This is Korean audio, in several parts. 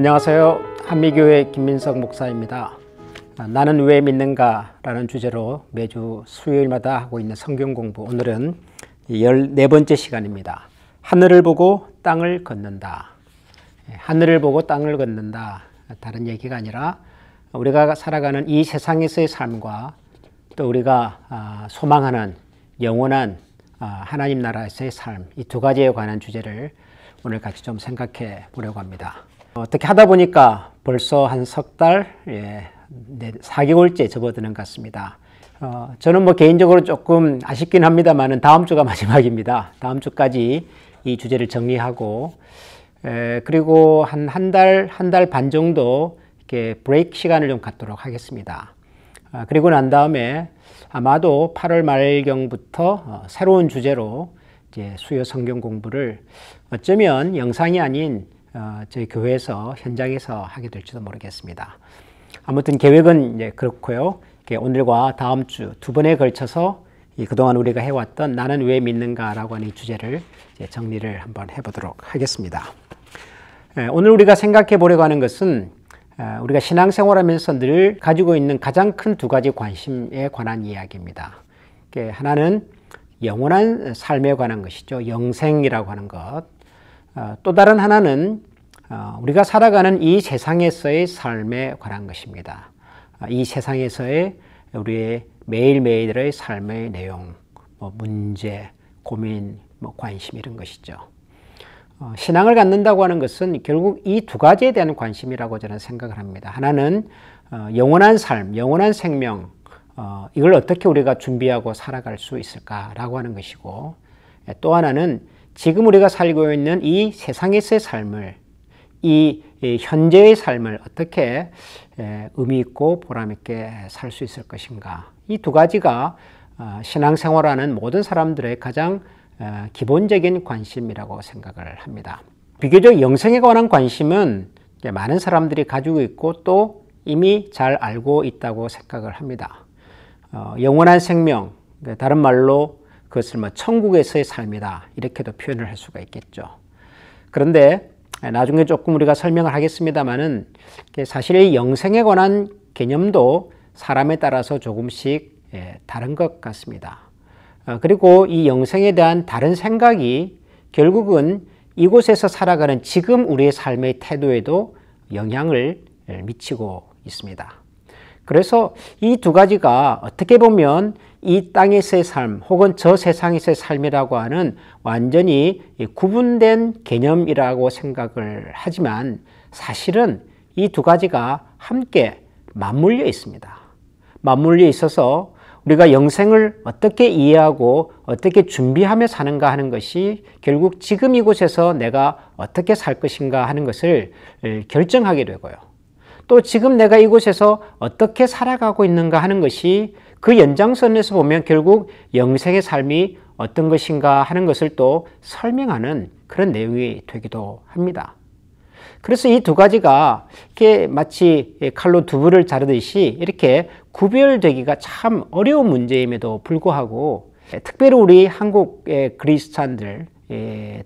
안녕하세요. 한미교회 김민석 목사입니다. 나는 왜 믿는가? 라는 주제로 매주 수요일마다 하고 있는 성경 공부, 오늘은 14번째 시간입니다. 하늘을 보고 땅을 걷는다. 하늘을 보고 땅을 걷는다. 다른 얘기가 아니라 우리가 살아가는 이 세상에서의 삶과 또 우리가 소망하는 영원한 하나님 나라에서의 삶, 이 두 가지에 관한 주제를 오늘 같이 좀 생각해 보려고 합니다. 어떻게 하다 보니까 벌써 한 석 달, 4개월째 접어드는 것 같습니다. 저는 개인적으로 조금 아쉽긴 합니다만 다음 주가 마지막입니다. 다음 주까지 이 주제를 정리하고, 그리고 한 달 반 정도 이렇게 브레이크 시간을 좀 갖도록 하겠습니다. 그리고 난 다음에 아마도 8월 말경부터 새로운 주제로 이제 수요 성경 공부를 어쩌면 영상이 아닌 저희 교회에서 현장에서 하게 될지도 모르겠습니다. 아무튼 계획은 이제 그렇고요. 오늘과 다음 주 두 번에 걸쳐서 그동안 우리가 해왔던 나는 왜 믿는가라고 하는 이 주제를 이제 정리를 한번 해보도록 하겠습니다. 오늘 우리가 생각해 보려고 하는 것은 우리가 신앙생활하면서 늘 가지고 있는 가장 큰 두 가지 관심에 관한 이야기입니다. 하나는 영원한 삶에 관한 것이죠. 영생이라고 하는 것. 또 다른 하나는 우리가 살아가는 이 세상에서의 삶에 관한 것입니다. 이 세상에서의 우리의 매일매일의 삶의 내용, 문제, 고민, 관심 이런 것이죠. 신앙을 갖는다고 하는 것은 결국 이 두 가지에 대한 관심이라고 저는 생각을 합니다. 하나는 영원한 삶, 영원한 생명, 이걸 어떻게 우리가 준비하고 살아갈 수 있을까라고 하는 것이고, 또 하나는 지금 우리가 살고 있는 이 세상에서의 삶을, 이 현재의 삶을 어떻게 의미 있고 보람 있게 살 수 있을 것인가. 이 두 가지가 신앙생활하는 모든 사람들의 가장 기본적인 관심이라고 생각을 합니다. 비교적 영생에 관한 관심은 많은 사람들이 가지고 있고 또 이미 잘 알고 있다고 생각을 합니다. 영원한 생명, 다른 말로 그것을 천국에서의 삶이다, 이렇게도 표현을 할 수가 있겠죠. 그런데 나중에 조금 우리가 설명을 하겠습니다만은 사실 이 영생에 관한 개념도 사람에 따라서 조금씩 다른 것 같습니다. 그리고 이 영생에 대한 다른 생각이 결국은 이곳에서 살아가는 지금 우리의 삶의 태도에도 영향을 미치고 있습니다. 그래서 이 두 가지가 어떻게 보면 이 땅에서의 삶 혹은 저 세상에서의 삶이라고 하는 완전히 구분된 개념이라고 생각을 하지만 사실은 이 두 가지가 함께 맞물려 있습니다. 맞물려 있어서 우리가 영생을 어떻게 이해하고 어떻게 준비하며 사는가 하는 것이 결국 지금 이곳에서 내가 어떻게 살 것인가 하는 것을 결정하게 되고요. 또 지금 내가 이곳에서 어떻게 살아가고 있는가 하는 것이 그 연장선에서 보면 결국 영생의 삶이 어떤 것인가 하는 것을 또 설명하는 그런 내용이 되기도 합니다. 그래서 이 두 가지가 이렇게 마치 칼로 두부를 자르듯이 이렇게 구별되기가 참 어려운 문제임에도 불구하고 특별히 우리 한국의 그리스찬들,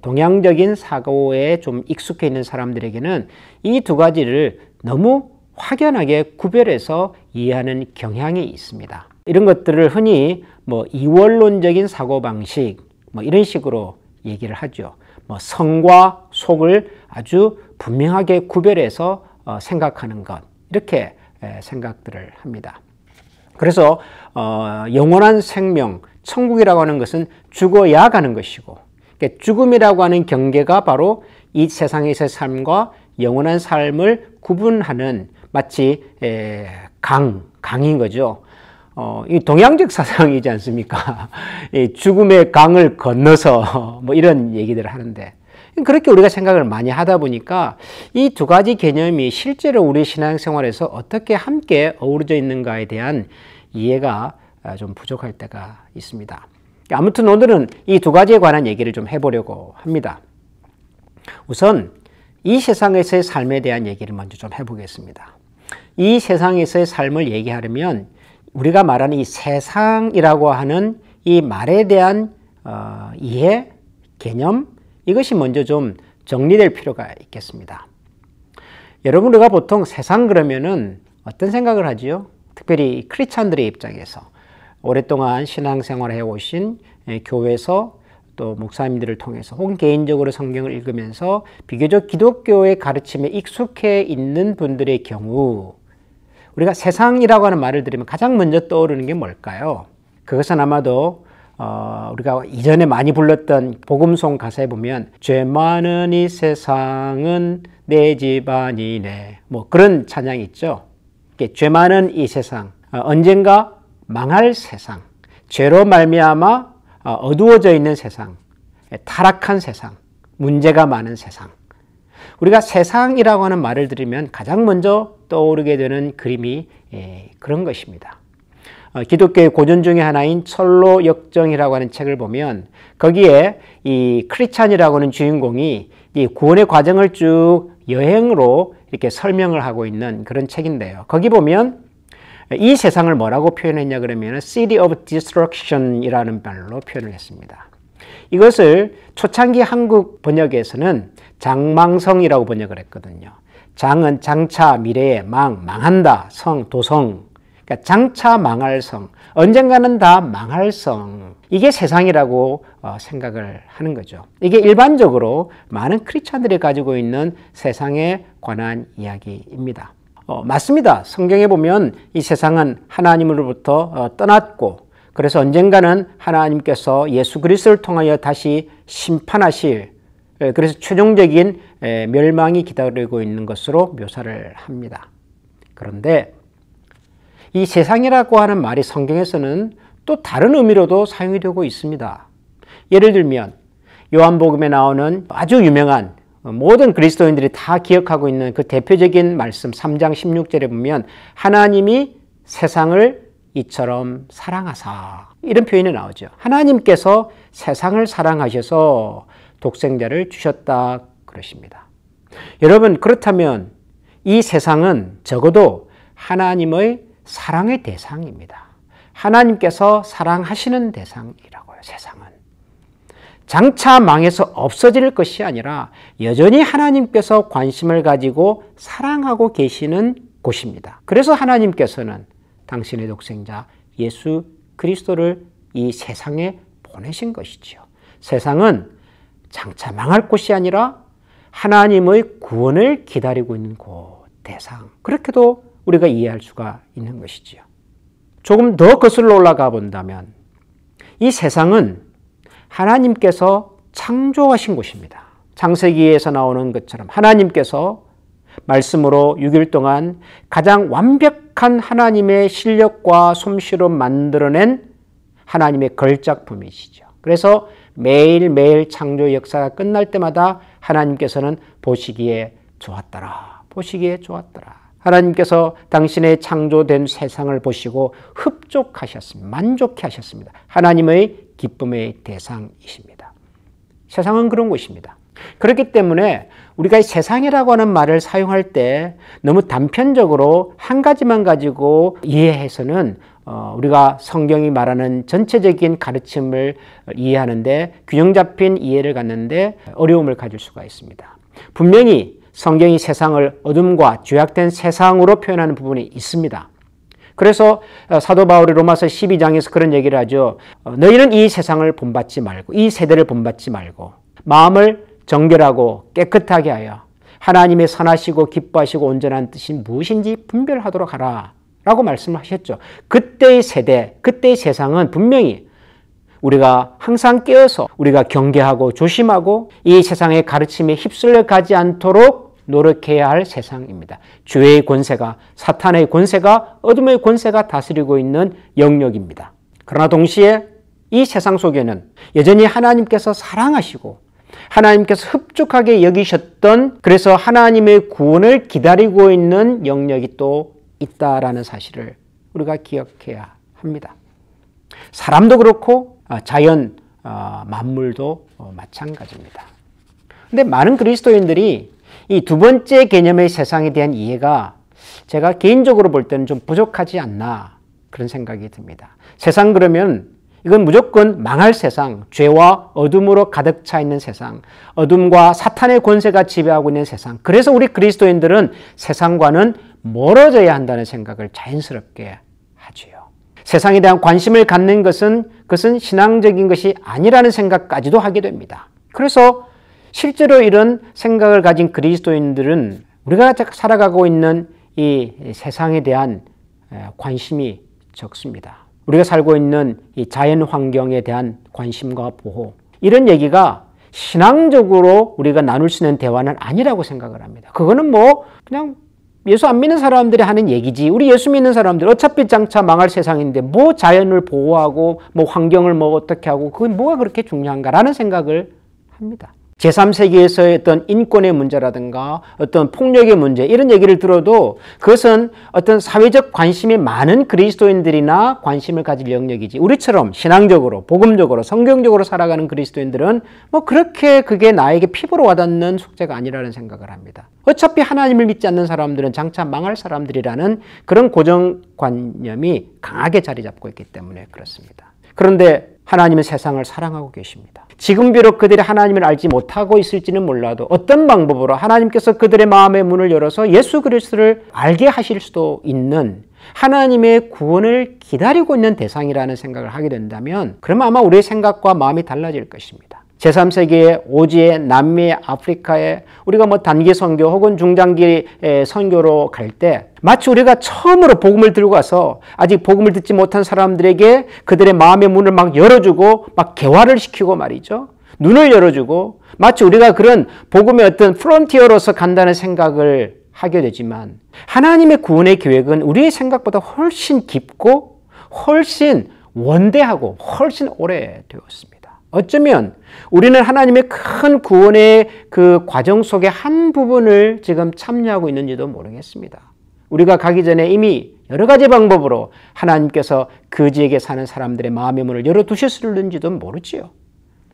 동양적인 사고에 좀 익숙해 있는 사람들에게는 이 두 가지를 너무 확연하게 구별해서 이해하는 경향이 있습니다. 이런 것들을 흔히 이원론적인 사고방식 이런 식으로 얘기를 하죠. 성과 속을 아주 분명하게 구별해서 생각하는 것, 이렇게 생각들을 합니다. 그래서 영원한 생명, 천국이라고 하는 것은 죽어야 가는 것이고, 그러니까 죽음이라고 하는 경계가 바로 이 세상에서의 삶과 영원한 삶을 구분하는 마치 강인 거죠. 이 동양적 사상이지 않습니까? 죽음의 강을 건너서 이런 얘기들을 하는데, 그렇게 우리가 생각을 많이 하다 보니까 이 두 가지 개념이 실제로 우리 신앙생활에서 어떻게 함께 어우러져 있는가에 대한 이해가 좀 부족할 때가 있습니다. 아무튼 오늘은 이 두 가지에 관한 얘기를 좀 해보려고 합니다. 우선 이 세상에서의 삶에 대한 얘기를 먼저 좀 해보겠습니다. 이 세상에서의 삶을 얘기하려면 우리가 말하는 이 세상이라고 하는 이 말에 대한 이해, 개념, 이것이 먼저 좀 정리될 필요가 있겠습니다. 여러분, 우리가 보통 세상 그러면은 어떤 생각을 하지요? 특별히 크리스찬들의 입장에서 오랫동안 신앙생활을 해오신 교회에서 또 목사님들을 통해서 혹은 개인적으로 성경을 읽으면서 비교적 기독교의 가르침에 익숙해 있는 분들의 경우 우리가 세상이라고 하는 말을 들으면 가장 먼저 떠오르는 게 뭘까요? 그것은 아마도 우리가 이전에 많이 불렀던 복음송 가사에 보면 죄 많은 이 세상은 내 집안이네, 뭐 그런 찬양이 있죠. 죄 많은 이 세상, 언젠가 망할 세상, 죄로 말미암아 어두워져 있는 세상, 타락한 세상, 문제가 많은 세상. 우리가 세상이라고 하는 말을 들으면 가장 먼저 떠오르게 되는 그림이 그런 것입니다. 기독교의 고전 중에 하나인 철로 역정이라고 하는 책을 보면 거기에 이 크리스찬이라고 하는 주인공이 이 구원의 과정을 쭉 여행으로 이렇게 설명을 하고 있는 그런 책인데요. 거기 보면 이 세상을 뭐라고 표현했냐 그러면 City of Destruction이라는 말로 표현을 했습니다. 이것을 초창기 한국 번역에서는 장망성이라고 번역을 했거든요. 장은 장차 미래에 망한다, 성 도성. 그러니까 장차 망할 성, 언젠가는 다 망할 성. 이게 세상이라고 생각을 하는 거죠. 이게 일반적으로 많은 크리스찬들이 가지고 있는 세상에 관한 이야기입니다. 맞습니다. 성경에 보면 이 세상은 하나님으로부터 떠났고 그래서 언젠가는 하나님께서 예수 그리스도를 통하여 다시 심판하실, 그래서 최종적인 멸망이 기다리고 있는 것으로 묘사를 합니다. 그런데 이 세상이라고 하는 말이 성경에서는 또 다른 의미로도 사용이 되고 있습니다. 예를 들면 요한복음에 나오는 아주 유명한 모든 그리스도인들이 다 기억하고 있는 그 대표적인 말씀 3장 16절에 보면 하나님이 세상을 이처럼 사랑하사, 이런 표현이 나오죠. 하나님께서 세상을 사랑하셔서 독생자를 주셨다 그러십니다. 여러분, 그렇다면 이 세상은 적어도 하나님의 사랑의 대상입니다. 하나님께서 사랑하시는 대상이라고요. 세상은 장차 망해서 없어질 것이 아니라 여전히 하나님께서 관심을 가지고 사랑하고 계시는 곳입니다. 그래서 하나님께서는 당신의 독생자 예수 그리스도를 이 세상에 보내신 것이지요. 세상은 장차 망할 곳이 아니라 하나님의 구원을 기다리고 있는 곳, 대상. 그렇게도 우리가 이해할 수가 있는 것이지요. 조금 더 거슬러 올라가 본다면 이 세상은 하나님께서 창조하신 곳입니다. 창세기에서 나오는 것처럼 하나님께서 말씀으로 6일 동안 가장 완벽한 하나님의 실력과 솜씨로 만들어낸 하나님의 걸작품이시죠. 그래서 매일매일 창조 역사가 끝날 때마다 하나님께서는 보시기에 좋았더라, 보시기에 좋았더라. 하나님께서 당신의 창조된 세상을 보시고 흡족하셨습니다. 만족해 하셨습니다. 하나님의 기쁨의 대상이십니다. 세상은 그런 곳입니다. 그렇기 때문에 우리가 세상이라고 하는 말을 사용할 때 너무 단편적으로 한 가지만 가지고 이해해서는 우리가 성경이 말하는 전체적인 가르침을 이해하는데 균형 잡힌 이해를 갖는데 어려움을 가질 수가 있습니다. 분명히 성경이 세상을 어둠과 죄악된 세상으로 표현하는 부분이 있습니다. 그래서 사도 바울이 로마서 12장에서 그런 얘기를 하죠. 너희는 이 세상을 본받지 말고, 이 세대를 본받지 말고 마음을 정결하고 깨끗하게 하여 하나님의 선하시고 기뻐하시고 온전한 뜻이 무엇인지 분별하도록 하라 라고 말씀을 하셨죠. 그때의 세대, 그때의 세상은 분명히 우리가 항상 깨어서 우리가 경계하고 조심하고 이 세상의 가르침에 휩쓸려 가지 않도록 노력해야 할 세상입니다. 죄의 권세가, 사탄의 권세가, 어둠의 권세가 다스리고 있는 영역입니다. 그러나 동시에 이 세상 속에는 여전히 하나님께서 사랑하시고 하나님께서 흡족하게 여기셨던, 그래서 하나님의 구원을 기다리고 있는 영역이 또 있다라는 사실을 우리가 기억해야 합니다. 사람도 그렇고 자연, 만물도 마찬가지입니다. 그런데 많은 그리스도인들이 이 두 번째 개념의 세상에 대한 이해가 제가 개인적으로 볼 때는 좀 부족하지 않나 그런 생각이 듭니다. 세상 그러면 이건 무조건 망할 세상, 죄와 어둠으로 가득 차 있는 세상, 어둠과 사탄의 권세가 지배하고 있는 세상. 그래서 우리 그리스도인들은 세상과는 멀어져야 한다는 생각을 자연스럽게 하지요. 세상에 대한 관심을 갖는 그것은 신앙적인 것이 아니라는 생각까지도 하게 됩니다. 그래서 실제로 이런 생각을 가진 그리스도인들은 우리가 살아가고 있는 이 세상에 대한 관심이 적습니다. 우리가 살고 있는 이 자연 환경에 대한 관심과 보호, 이런 얘기가 신앙적으로 우리가 나눌 수 있는 대화는 아니라고 생각을 합니다. 그거는 그냥 예수 안 믿는 사람들이 하는 얘기지. 우리 예수 믿는 사람들 어차피 장차 망할 세상인데 자연을 보호하고 환경을 어떻게 하고 그건 뭐가 그렇게 중요한가라는 생각을 합니다. 제3세계에서의 어떤 인권의 문제라든가 어떤 폭력의 문제, 이런 얘기를 들어도 그것은 어떤 사회적 관심이 많은 그리스도인들이나 관심을 가질 영역이지, 우리처럼 신앙적으로 복음적으로 성경적으로 살아가는 그리스도인들은 그렇게 그게 나에게 피부로 와닿는 숙제가 아니라는 생각을 합니다. 어차피 하나님을 믿지 않는 사람들은 장차 망할 사람들이라는 그런 고정관념이 강하게 자리 잡고 있기 때문에 그렇습니다. 그런데 하나님은 세상을 사랑하고 계십니다. 지금 비록 그들이 하나님을 알지 못하고 있을지는 몰라도 어떤 방법으로 하나님께서 그들의 마음의 문을 열어서 예수 그리스도를 알게 하실 수도 있는 하나님의 구원을 기다리고 있는 대상이라는 생각을 하게 된다면, 그러면 아마 우리의 생각과 마음이 달라질 것입니다. 제3세계의 오지에, 남미에, 아프리카에 우리가 단기 선교 혹은 중장기 선교로 갈 때 마치 우리가 처음으로 복음을 들고 가서 아직 복음을 듣지 못한 사람들에게 그들의 마음의 문을 열어주고 개화를 시키고 말이죠. 눈을 열어주고 마치 우리가 그런 복음의 어떤 프론티어로서 간다는 생각을 하게 되지만, 하나님의 구원의 계획은 우리의 생각보다 훨씬 깊고 훨씬 원대하고 훨씬 오래되었습니다. 어쩌면 우리는 하나님의 큰 구원의 그 과정 속의 한 부분을 지금 참여하고 있는지도 모르겠습니다. 우리가 가기 전에 이미 여러 가지 방법으로 하나님께서 그 지역에 사는 사람들의 마음의 문을 열어두셨을는지도 모르지요.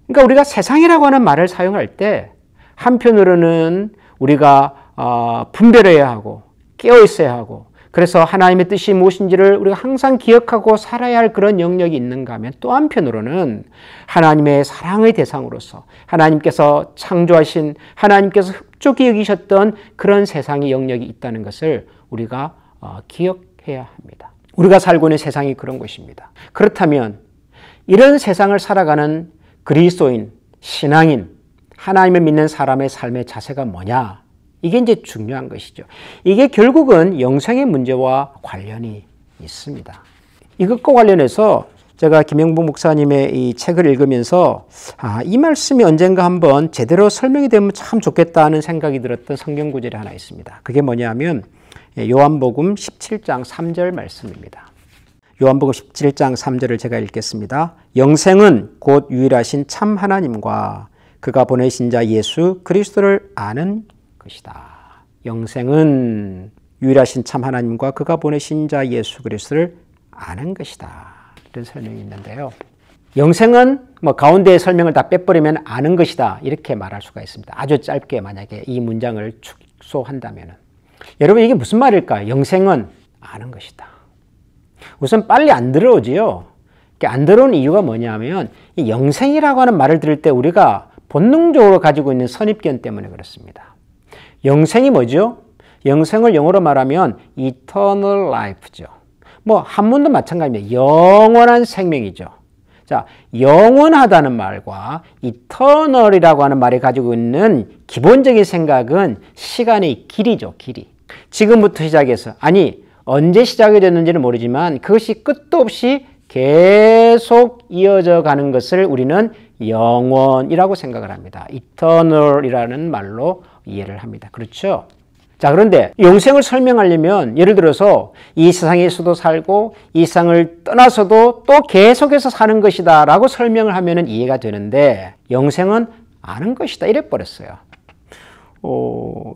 그러니까 우리가 세상이라고 하는 말을 사용할 때 한편으로는 우리가 분별해야 하고 깨어 있어야 하고, 그래서 하나님의 뜻이 무엇인지를 우리가 항상 기억하고 살아야 할 그런 영역이 있는가 하면, 또 한편으로는 하나님의 사랑의 대상으로서 하나님께서 창조하신, 하나님께서 흡족히 여기셨던 그런 세상의 영역이 있다는 것을 우리가 기억해야 합니다. 우리가 살고 있는 세상이 그런 것입니다. 그렇다면 이런 세상을 살아가는 그리스도인, 신앙인, 하나님을 믿는 사람의 삶의 자세가 뭐냐? 이게 이제 중요한 것이죠. 이게 결국은 영생의 문제와 관련이 있습니다. 이것과 관련해서 제가 김영복 목사님의 이 책을 읽으면서 이 말씀이 언젠가 한번 제대로 설명이 되면 참 좋겠다는 생각이 들었던 성경 구절이 하나 있습니다. 그게 뭐냐면 요한복음 17장 3절 말씀입니다. 요한복음 17장 3절을 제가 읽겠습니다. 영생은 곧 유일하신 참 하나님과 그가 보내신 자 예수 그리스도를 아는 것이다. 영생은 유일하신 참 하나님과 그가 보내신 자 예수 그리스도를 아는 것이다. 이런 설명이 있는데요. 영생은 가운데의 설명을 다 빼버리면 아는 것이다, 이렇게 말할 수가 있습니다. 아주 짧게 만약에 이 문장을 축소한다면, 여러분 이게 무슨 말일까요? 영생은 아는 것이다. 우선 빨리 안 들어오지요. 안 들어오는 이유가 뭐냐면 이 영생이라고 하는 말을 들을 때 우리가 본능적으로 가지고 있는 선입견 때문에 그렇습니다. 영생이 뭐죠? 영생을 영어로 말하면 eternal life죠. 한문도 마찬가지입니다. 영원한 생명이죠. 자, 영원하다는 말과 eternal이라고 하는 말이 가지고 있는 기본적인 생각은 시간의 길이죠, 길이. 지금부터 시작해서, 언제 시작이 됐는지는 모르지만 그것이 끝도 없이 계속 이어져 가는 것을 우리는 영원이라고 생각을 합니다. eternal이라는 말로 이해를 합니다. 그렇죠? 자, 그런데 영생을 설명하려면 예를 들어서 이 세상에서도 살고 이 세상을 떠나서도 또 계속해서 사는 것이다 라고 설명을 하면 이해가 되는데, 영생은 아는 것이다 이래 버렸어요.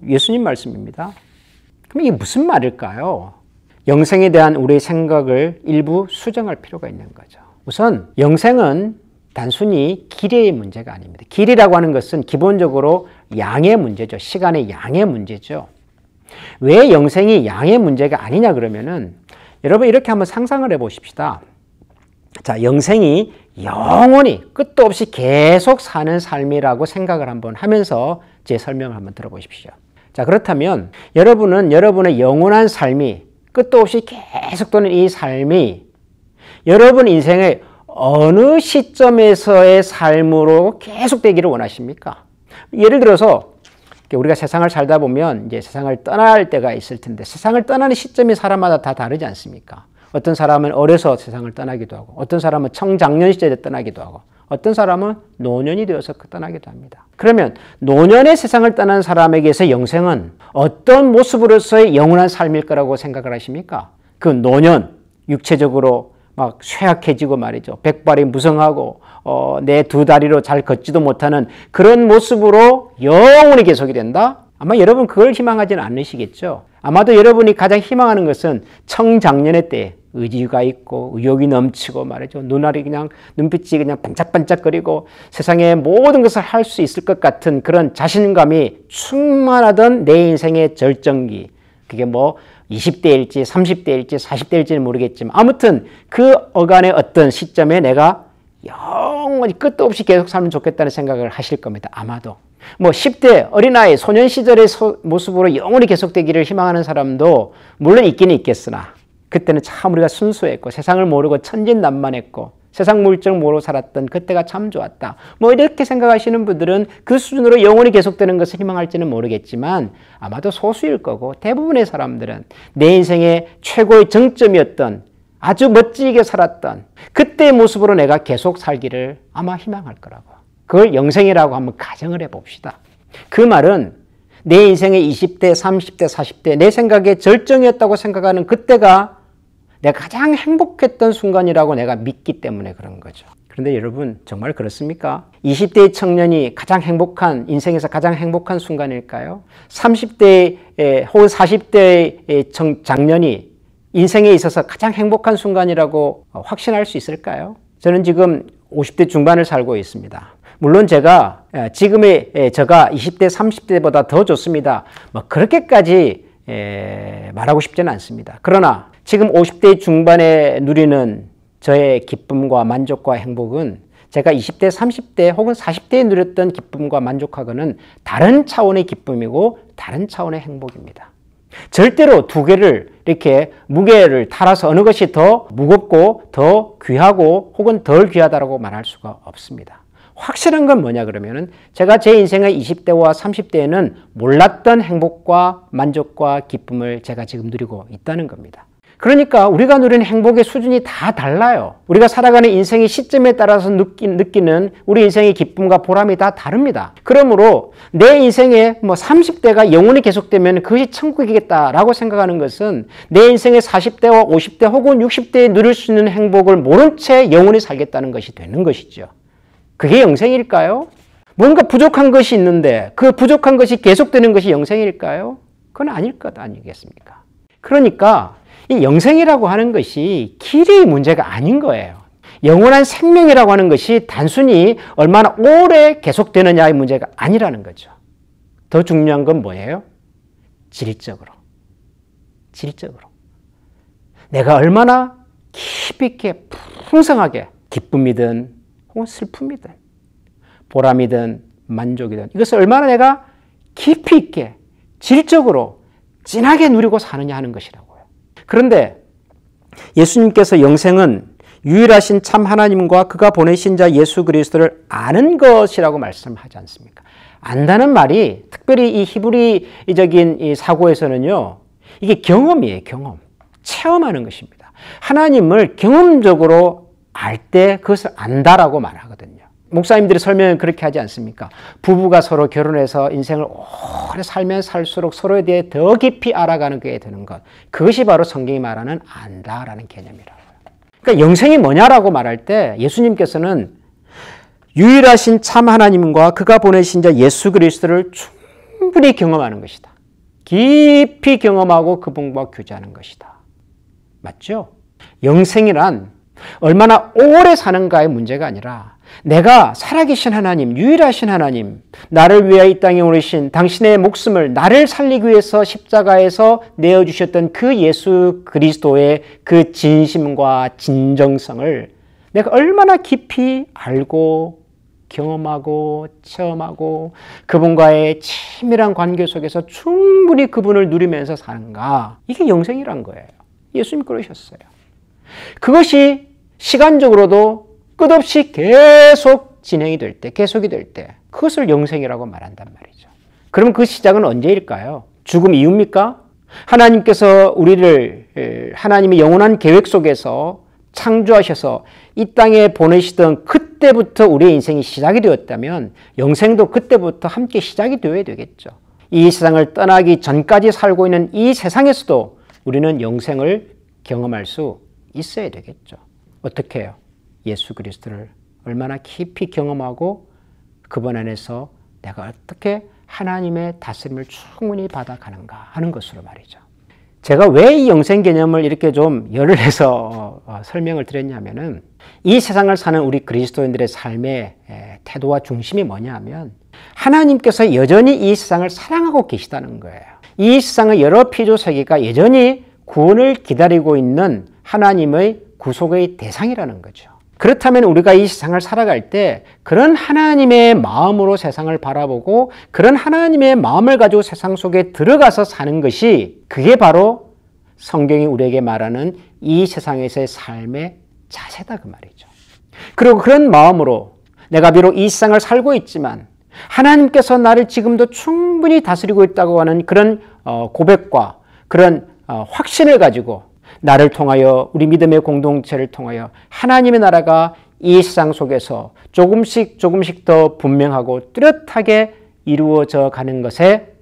예수님 말씀입니다. 그럼 이게 무슨 말일까요? 영생에 대한 우리의 생각을 일부 수정할 필요가 있는 거죠. 우선 영생은 단순히 길이의 문제가 아닙니다. 길이라고 하는 것은 기본적으로 양의 문제죠. 시간의 양의 문제죠. 왜 영생이 양의 문제가 아니냐 그러면은, 여러분 이렇게 한번 상상을 해 보십시다. 자, 영생이 영원히 끝도 없이 계속 사는 삶이라고 생각을 한번 하면서 제 설명을 한번 들어보십시오. 자, 그렇다면 여러분은 여러분의 영원한 삶이 끝도 없이 계속 도는 이 삶이 여러분 인생의 어느 시점에서의 삶으로 계속되기를 원하십니까? 예를 들어서 우리가 세상을 살다 보면 이제 세상을 떠날 때가 있을 텐데 세상을 떠나는 시점이 사람마다 다 다르지 않습니까? 어떤 사람은 어려서 세상을 떠나기도 하고 어떤 사람은 청장년 시절에 떠나기도 하고 어떤 사람은 노년이 되어서 떠나기도 합니다. 그러면 노년의 세상을 떠난 사람에게서 영생은 어떤 모습으로서의 영원한 삶일 거라고 생각을 하십니까? 그 노년, 육체적으로 막 쇠약해지고 말이죠. 백발이 무성하고 내 두 다리로 잘 걷지도 못하는 그런 모습으로 영원히 계속이 된다? 아마 여러분 그걸 희망하지는 않으시겠죠. 아마도 여러분이 가장 희망하는 것은 청장년의 때 의지가 있고 의욕이 넘치고 말이죠. 눈빛이 그냥 반짝반짝거리고 세상의 모든 것을 할 수 있을 것 같은 그런 자신감이 충만하던 내 인생의 절정기. 그게 뭐 20대일지 30대일지 40대일지는 모르겠지만 아무튼 그 어간의 어떤 시점에 내가 영원히 끝도 없이 계속 살면 좋겠다는 생각을 하실 겁니다. 아마도. 뭐 10대 어린아이 소년 시절의 모습으로 영원히 계속되기를 희망하는 사람도 물론 있기는 있겠으나 그때는 참 우리가 순수했고 세상을 모르고 천진난만했고 세상 물정 모르고 살았던 그때가 참 좋았다. 뭐 이렇게 생각하시는 분들은 그 수준으로 영원히 계속되는 것을 희망할지는 모르겠지만 아마도 소수일 거고 대부분의 사람들은 내 인생의 최고의 정점이었던 아주 멋지게 살았던 그때의 모습으로 내가 계속 살기를 아마 희망할 거라고. 그걸 영생이라고 한번 가정을 해봅시다. 그 말은 내 인생의 20대, 30대, 40대 내 생각의 절정이었다고 생각하는 그때가 내가 가장 행복했던 순간이라고 내가 믿기 때문에 그런 거죠. 그런데 여러분 정말 그렇습니까? 20대의 청년이 가장 행복한 인생에서 가장 행복한 순간일까요? 30대 혹은 40대의 장년이 인생에 있어서 가장 행복한 순간이라고 확신할 수 있을까요? 저는 지금 50대 중반을 살고 있습니다. 물론 제가 지금의 저가 20대, 30대보다 더 좋습니다. 뭐 그렇게까지 말하고 싶지는 않습니다. 그러나 지금 50대 중반에 누리는 저의 기쁨과 만족과 행복은 제가 20대, 30대 혹은 40대에 누렸던 기쁨과 만족하고는 다른 차원의 기쁨이고 다른 차원의 행복입니다. 절대로 두 개를 이렇게 무게를 따라서 어느 것이 더 무겁고 더 귀하고 혹은 덜 귀하다고 말할 수가 없습니다. 확실한 건 뭐냐 그러면은 제가 제 인생의 20대와 30대에는 몰랐던 행복과 만족과 기쁨을 제가 지금 누리고 있다는 겁니다. 그러니까 우리가 누리는 행복의 수준이 다 달라요. 우리가 살아가는 인생의 시점에 따라서 느끼는 우리 인생의 기쁨과 보람이 다 다릅니다. 그러므로 내 인생의 30대가 영원히 계속되면 그것이 천국이겠다라고 생각하는 것은 내 인생의 40대와 50대 혹은 60대에 누릴 수 있는 행복을 모른 채 영원히 살겠다는 것이 되는 것이죠. 그게 영생일까요? 뭔가 부족한 것이 있는데 그 부족한 것이 계속되는 것이 영생일까요? 그건 아닐 것 아니겠습니까? 그러니까 이 영생이라고 하는 것이 길이 문제가 아닌 거예요. 영원한 생명이라고 하는 것이 단순히 얼마나 오래 계속되느냐의 문제가 아니라는 거죠. 더 중요한 건 뭐예요? 질적으로. 내가 얼마나 깊이 있게 풍성하게 기쁨이든 혹은 슬픔이든 보람이든 만족이든 이것을 얼마나 내가 깊이 있게 질적으로 진하게 누리고 사느냐 하는 것이라고요. 그런데 예수님께서 영생은 유일하신 참 하나님과 그가 보내신 자 예수 그리스도를 아는 것이라고 말씀하지 않습니까? 안다는 말이 특별히 이 히브리적인 이 사고에서는요. 이게 경험이에요. 경험. 체험하는 것입니다. 하나님을 경험적으로 알 때 그것을 안다라고 말하거든요. 목사님들이 설명을 그렇게 하지 않습니까? 부부가 서로 결혼해서 인생을 오래 살면 살수록 서로에 대해 더 깊이 알아가는 게 되는 것. 그것이 바로 성경이 말하는 안다라는 개념이라고요. 그러니까 영생이 뭐냐라고 말할 때 예수님께서는 유일하신 참 하나님과 그가 보내신 자 예수 그리스도를 충분히 경험하는 것이다. 깊이 경험하고 그분과 교제하는 것이다. 맞죠? 영생이란 얼마나 오래 사는가의 문제가 아니라 내가 살아계신 하나님, 유일하신 하나님, 나를 위하여 이 땅에 오르신 당신의 목숨을 나를 살리기 위해서 십자가에서 내어주셨던 그 예수 그리스도의 그 진심과 진정성을 내가 얼마나 깊이 알고 경험하고 체험하고 그분과의 친밀한 관계 속에서 충분히 그분을 누리면서 사는가? 이게 영생이란 거예요. 예수님 그러셨어요. 그것이 시간적으로도 끝없이 계속 진행이 될 때, 계속이 될 때 그것을 영생이라고 말한단 말이죠. 그럼 그 시작은 언제일까요? 죽음 이후입니까? 하나님께서 우리를 하나님의 영원한 계획 속에서 창조하셔서 이 땅에 보내시던 그때부터 우리의 인생이 시작이 되었다면 영생도 그때부터 함께 시작이 되어야 되겠죠. 이 세상을 떠나기 전까지 살고 있는 이 세상에서도 우리는 영생을 경험할 수 있어야 되겠죠. 어떻게 해요? 예수 그리스도를 얼마나 깊이 경험하고 그분 안에서 내가 어떻게 하나님의 다스림을 충분히 받아가는가 하는 것으로 말이죠. 제가 왜 이 영생 개념을 이렇게 좀 열을 내서 설명을 드렸냐면은 이 세상을 사는 우리 그리스도인들의 삶의 태도와 중심이 뭐냐 하면 하나님께서 여전히 이 세상을 사랑하고 계시다는 거예요. 이 세상의 여러 피조 세계가 여전히 구원을 기다리고 있는 하나님의 구속의 대상이라는 거죠. 그렇다면 우리가 이 세상을 살아갈 때 그런 하나님의 마음으로 세상을 바라보고 그런 하나님의 마음을 가지고 세상 속에 들어가서 사는 것이 그게 바로 성경이 우리에게 말하는 이 세상에서의 삶의 자세다 그 말이죠. 그리고 그런 마음으로 내가 비록 이 세상을 살고 있지만 하나님께서 나를 지금도 충분히 다스리고 있다고 하는 그런 고백과 그런 확신을 가지고 나를 통하여 우리 믿음의 공동체를 통하여 하나님의 나라가 이 세상 속에서 조금씩 더 분명하고 뚜렷하게 이루어져 가는 것에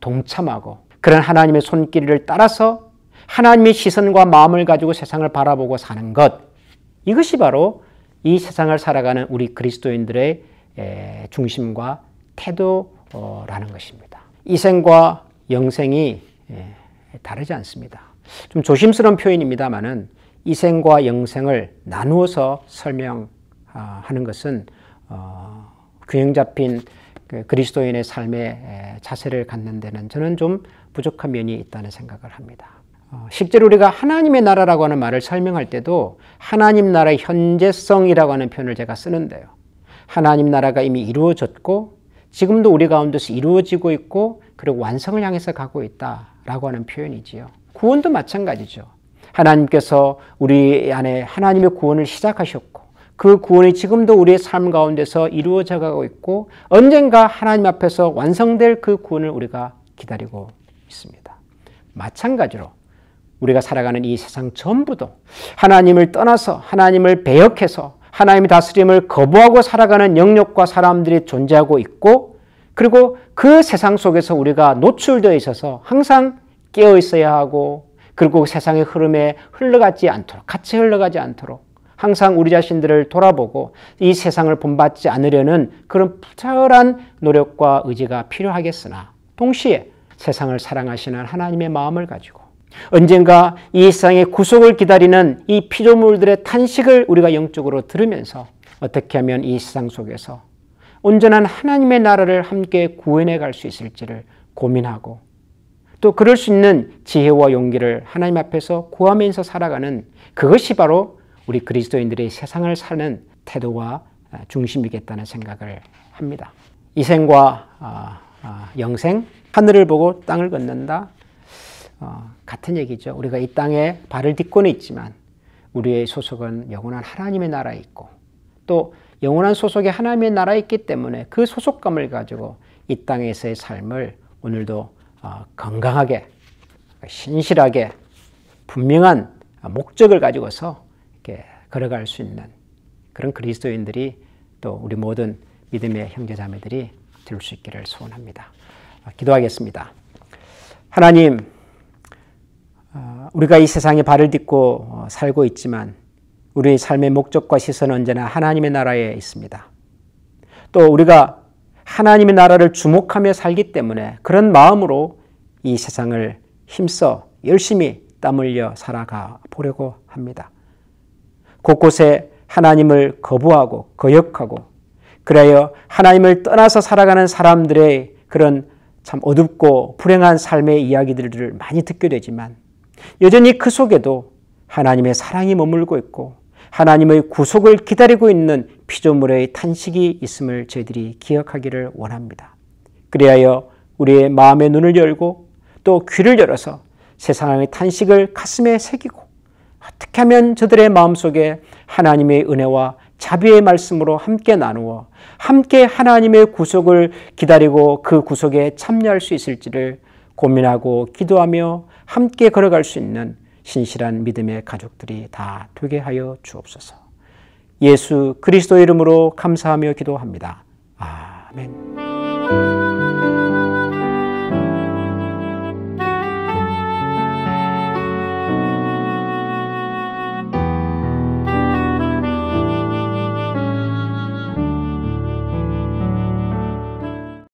동참하고 그런 하나님의 손길을 따라서 하나님의 시선과 마음을 가지고 세상을 바라보고 사는 것, 이것이 바로 이 세상을 살아가는 우리 그리스도인들의 중심과 태도라는 것입니다. 이생과 영생이 다르지 않습니다. 좀 조심스러운 표현입니다만은 이생과 영생을 나누어서 설명하는 것은 균형 잡힌 그리스도인의 삶의 자세를 갖는 데는 저는 좀 부족한 면이 있다는 생각을 합니다. 실제로 우리가 하나님의 나라라고 하는 말을 설명할 때도 하나님 나라의 현재성이라고 하는 표현을 제가 쓰는데요. 하나님 나라가 이미 이루어졌고 지금도 우리 가운데서 이루어지고 있고 그리고 완성을 향해서 가고 있다라고 하는 표현이지요. 구원도 마찬가지죠. 하나님께서 우리 안에 하나님의 구원을 시작하셨고 그 구원이 지금도 우리의 삶 가운데서 이루어져 가고 있고 언젠가 하나님 앞에서 완성될 그 구원을 우리가 기다리고 있습니다. 마찬가지로 우리가 살아가는 이 세상 전부도 하나님을 떠나서 하나님을 배역해서 하나님의 다스림을 거부하고 살아가는 영역과 사람들이 존재하고 있고 그리고 그 세상 속에서 우리가 노출되어 있어서 항상 깨어 있어야 하고 그리고 세상의 흐름에 흘러가지 않도록 같이 흘러가지 않도록 항상 우리 자신들을 돌아보고 이 세상을 본받지 않으려는 그런 부절한 노력과 의지가 필요하겠으나 동시에 세상을 사랑하시는 하나님의 마음을 가지고 언젠가 이 세상의 구속을 기다리는 이 피조물들의 탄식을 우리가 영적으로 들으면서 어떻게 하면 이 세상 속에서 온전한 하나님의 나라를 함께 구현해 갈 수 있을지를 고민하고 또 그럴 수 있는 지혜와 용기를 하나님 앞에서 구하면서 살아가는 그것이 바로 우리 그리스도인들의 세상을 사는 태도와 중심이겠다는 생각을 합니다. 이생과 영생, 하늘을 보고 땅을 걷는다. 같은 얘기죠. 우리가 이 땅에 발을 딛고는 있지만 우리의 소속은 영원한 하나님의 나라에 있고 또 영원한 소속이 하나님의 나라에 있기 때문에 그 소속감을 가지고 이 땅에서의 삶을 오늘도 건강하게 신실하게 분명한 목적을 가지고서 이렇게 걸어갈 수 있는 그런 그리스도인들이 또 우리 모든 믿음의 형제자매들이 될 수 있기를 소원합니다. 기도하겠습니다. 하나님, 우리가 이 세상에 발을 딛고 살고 있지만 우리의 삶의 목적과 시선은 언제나 하나님의 나라에 있습니다. 또 우리가 하나님의 나라를 주목하며 살기 때문에 그런 마음으로 이 세상을 힘써 열심히 땀 흘려 살아가 보려고 합니다. 곳곳에 하나님을 거부하고 거역하고 그래야 하나님을 떠나서 살아가는 사람들의 그런 참 어둡고 불행한 삶의 이야기들을 많이 듣게 되지만 여전히 그 속에도 하나님의 사랑이 머물고 있고 하나님의 구속을 기다리고 있는 피조물의 탄식이 있음을 저희들이 기억하기를 원합니다. 그리하여 우리의 마음의 눈을 열고 또 귀를 열어서 세상의 탄식을 가슴에 새기고 어떻게 하면 저들의 마음속에 하나님의 은혜와 자비의 말씀으로 함께 나누어 함께 하나님의 구속을 기다리고 그 구속에 참여할 수 있을지를 고민하고 기도하며 함께 걸어갈 수 있는 신실한 믿음의 가족들이 다 되게 하여 주옵소서. 예수 그리스도의 이름으로 감사하며 기도합니다. 아멘.